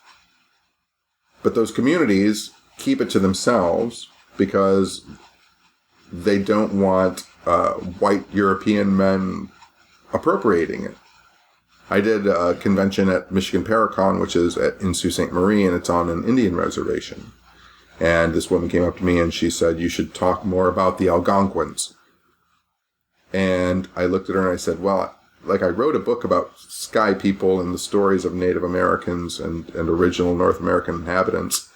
But those communities keep it to themselves because they don't want white European men appropriating it. I did a convention at Michigan Paracon, which is in Sault Ste. Marie, and it's on an Indian reservation. And this woman came up to me and she said, you should talk more about the Algonquins. And I looked at her and I said, well, like I wrote a book about sky people and the stories of Native Americans and original North American inhabitants.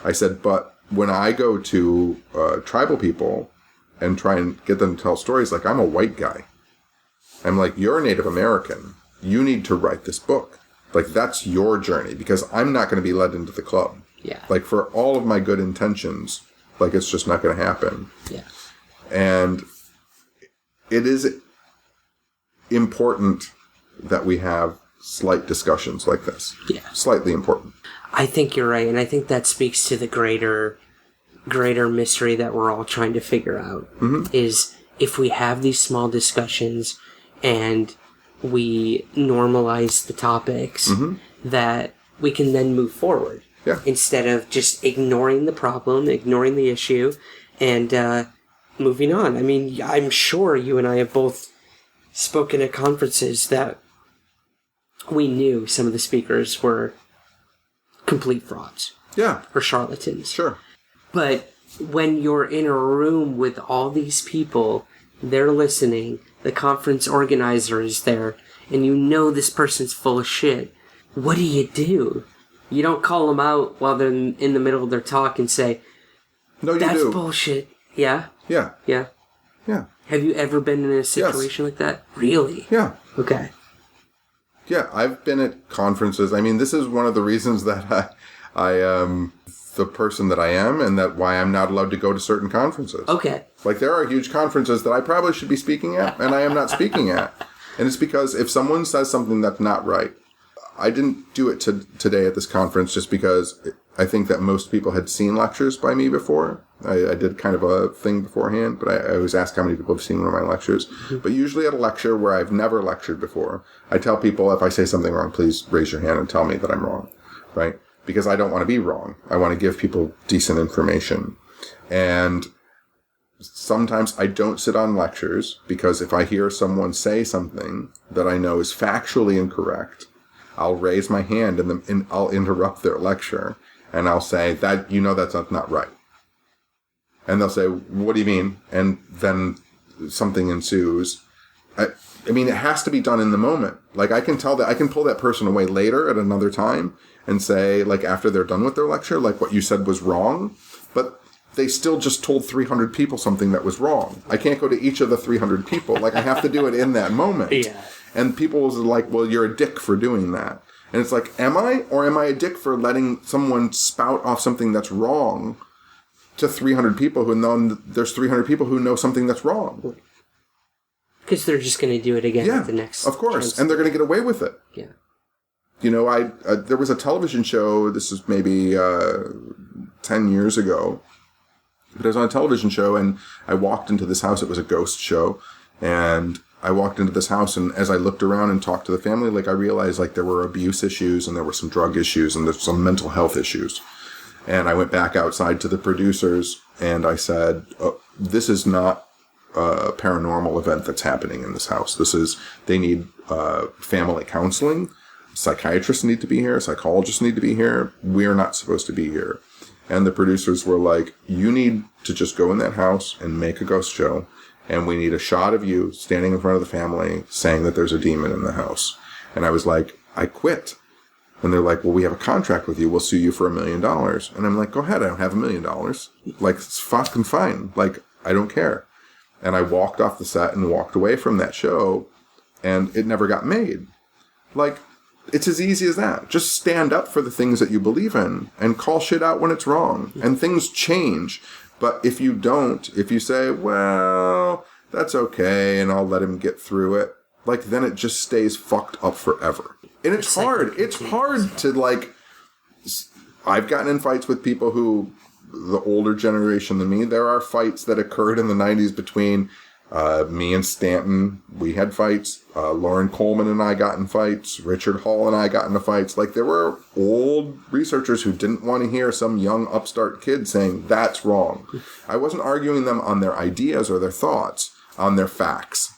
I said, but when I go to tribal people and try and get them to tell stories, like I'm a white guy. I'm like, you're a Native American. You need to write this book. Like, that's your journey, because I'm not going to be led into the club. Yeah. Like, for all of my good intentions, like, it's just not going to happen. Yeah. And it is important that we have slight discussions like this. Yeah. Slightly important. I think you're right, and I think that speaks to the greater mystery that we're all trying to figure out, is if we have these small discussions and we normalize the topics, that we can then move forward. Yeah. Instead of just ignoring the problem, ignoring the issue, and moving on. I mean, I'm sure you and I have both spoken at conferences that we knew some of the speakers were complete frauds. Yeah. Or charlatans. Sure. But when you're in a room with all these people, they're listening, the conference organizer is there, and you know this person's full of shit, what do? You don't call them out while they're in the middle of their talk and say, no, you that's do. bullshit. Yeah? Yeah. Yeah. Yeah. Have you ever been in a situation like that? Really? Yeah. Okay. Yeah, I've been at conferences. I mean, this is one of the reasons that I am the person that I am, and that why I'm not allowed to go to certain conferences. Okay. Like, there are huge conferences that I probably should be speaking at, and I am not speaking at. And it's because if someone says something that's not right, I didn't do it today at this conference just because I think that most people had seen lectures by me before. I did kind of a thing beforehand, but I always ask how many people have seen one of my lectures. But usually at a lecture where I've never lectured before, I tell people, if I say something wrong, please raise your hand and tell me that I'm wrong, right? Because I don't want to be wrong. I want to give people decent information. And sometimes I don't sit on lectures because if I hear someone say something that I know is factually incorrect, I'll raise my hand and I'll interrupt their lecture and I'll say that, that's not right. And they'll say, what do you mean? And then something ensues. I mean, it has to be done in the moment. Like, I can tell that I can pull that person away later at another time and say, like, after they're done with their lecture, like, what you said was wrong, but they still just told 300 people something that was wrong. I can't go to each of the 300 people. Like, I have to do it in that moment. Yeah. And people was like, well, you're a dick for doing that. And it's like, am I? Or am I a dick for letting someone spout off something that's wrong to 300 people who know there's 300 people who know something that's wrong? Because they're just going to do it again at the next of course. chance. And they're going to get away with it. Yeah. There was a television show, this is maybe 10 years ago, but I was on a television show and I walked into this house. It was a ghost show. And I walked into this house, and as I looked around and talked to the family, like, I realized, like, there were abuse issues and there were some drug issues and there's some mental health issues. And I went back outside to the producers and I said, this is not a paranormal event that's happening in this house. They need family counseling. Psychiatrists need to be here. Psychologists need to be here. We are not supposed to be here. And the producers were like, you need to just go in that house and make a ghost show. And we need a shot of you standing in front of the family saying that there's a demon in the house. And I was like, I quit. And they're like, well, we have a contract with you. We'll sue you for $1 million. And I'm like, go ahead. I don't have $1 million. Like, it's fucking fine. Like, I don't care. And I walked off the set and walked away from that show, and it never got made. Like, it's as easy as that. Just stand up for the things that you believe in and call shit out when it's wrong. And things change. But if you don't, if you say, well, that's okay, and I'll let him get through it, like, then it just stays fucked up forever. And it's hard. It's hard to, like, I've gotten in fights with people who, the older generation than me, there are fights that occurred in the 90s between Me and Stanton, we had fights. Lauren Coleman and I got in fights. Richard Hall and I got into fights. Like, there were old researchers who didn't want to hear some young upstart kid saying, that's wrong. I wasn't arguing them on their ideas or their thoughts, on their facts.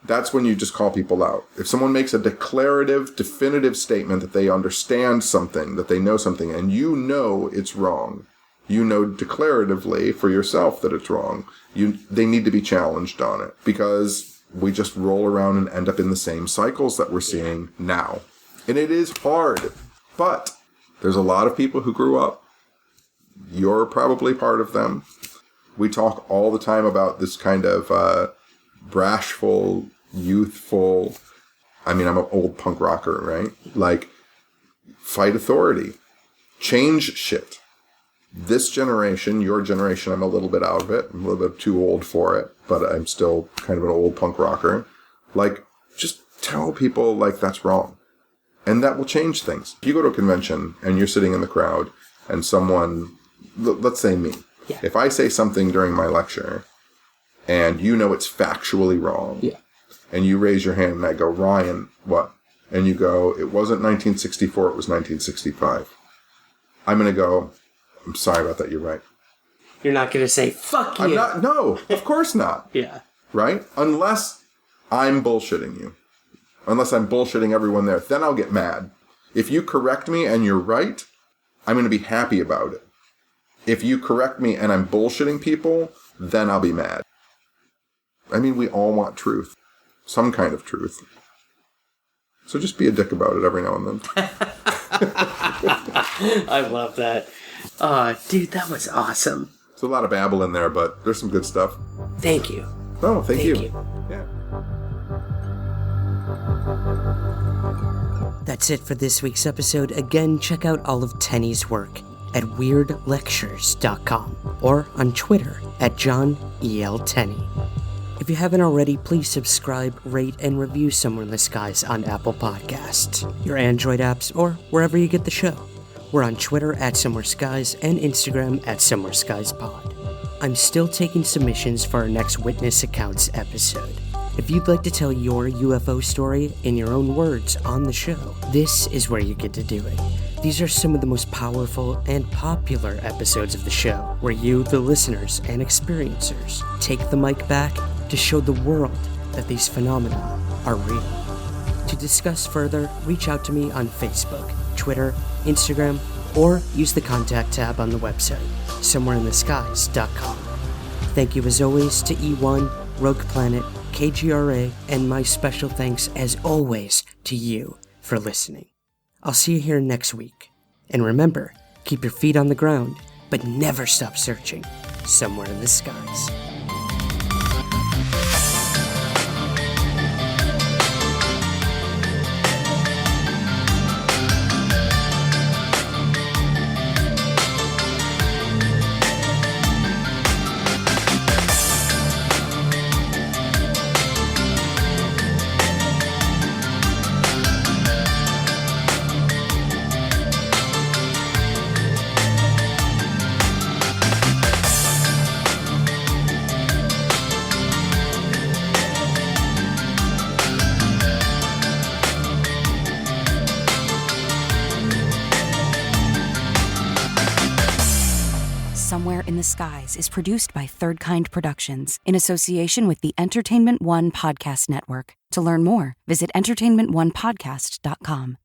That's when you just call people out. If someone makes a declarative, definitive statement that they understand something, that they know something, and you know it's wrong, you know declaratively for yourself that it's wrong, they need to be challenged on it, because we just roll around and end up in the same cycles that we're seeing now. And it is hard, but there's a lot of people who grew up. You're probably part of them. We talk all the time about this kind of brashful, youthful, I'm an old punk rocker, right? Like, fight authority. Change shit. This generation, your generation, I'm a little bit out of it. I'm a little bit too old for it, but I'm still kind of an old punk rocker. Like, just tell people, like, that's wrong. And that will change things. If you go to a convention and you're sitting in the crowd and someone, let's say me, if I say something during my lecture and you know it's factually wrong, and you raise your hand and I go, Ryan, what? And you go, it wasn't 1964, it was 1965. I'm going to go, I'm sorry about that, you're right. You're not going to say, fuck you. I'm not, no, of course not. Yeah. Right? Unless I'm bullshitting you. Unless I'm bullshitting everyone there. Then I'll get mad. If you correct me and you're right, I'm going to be happy about it. If you correct me and I'm bullshitting people, then I'll be mad. I mean, we all want truth. Some kind of truth. So just be a dick about it every now and then. I love that. Dude, that was awesome. There's a lot of babble in there, but there's some good stuff. Thank you. Oh, thank you. Yeah. Yeah. That's it for this week's episode. Again, check out all of Tenny's work at weirdlectures.com or on Twitter at John E.L. Tenney. If you haven't already, please subscribe, rate, and review Somewhere in the Skies on Apple Podcasts, your Android apps, or wherever you get the show. We're on Twitter at Somewhere Skies and Instagram at Somewhere Skies Pod. I'm still taking submissions for our next Witness Accounts episode. If you'd like to tell your UFO story in your own words on the show, this is where you get to do it. These are some of the most powerful and popular episodes of the show, where you, the listeners and experiencers, take the mic back to show the world that these phenomena are real. To discuss further, reach out to me on Facebook, Twitter, Instagram, or use the contact tab on the website, somewhereintheskies.com. Thank you as always to E1, Rogue Planet, KGRA, and my special thanks as always to you for listening. I'll see you here next week. And remember, keep your feet on the ground, but never stop searching somewhere in the skies. Somewhere in the Skies is produced by Third Kind Productions in association with the Entertainment One Podcast Network. To learn more, visit entertainmentonepodcast.com.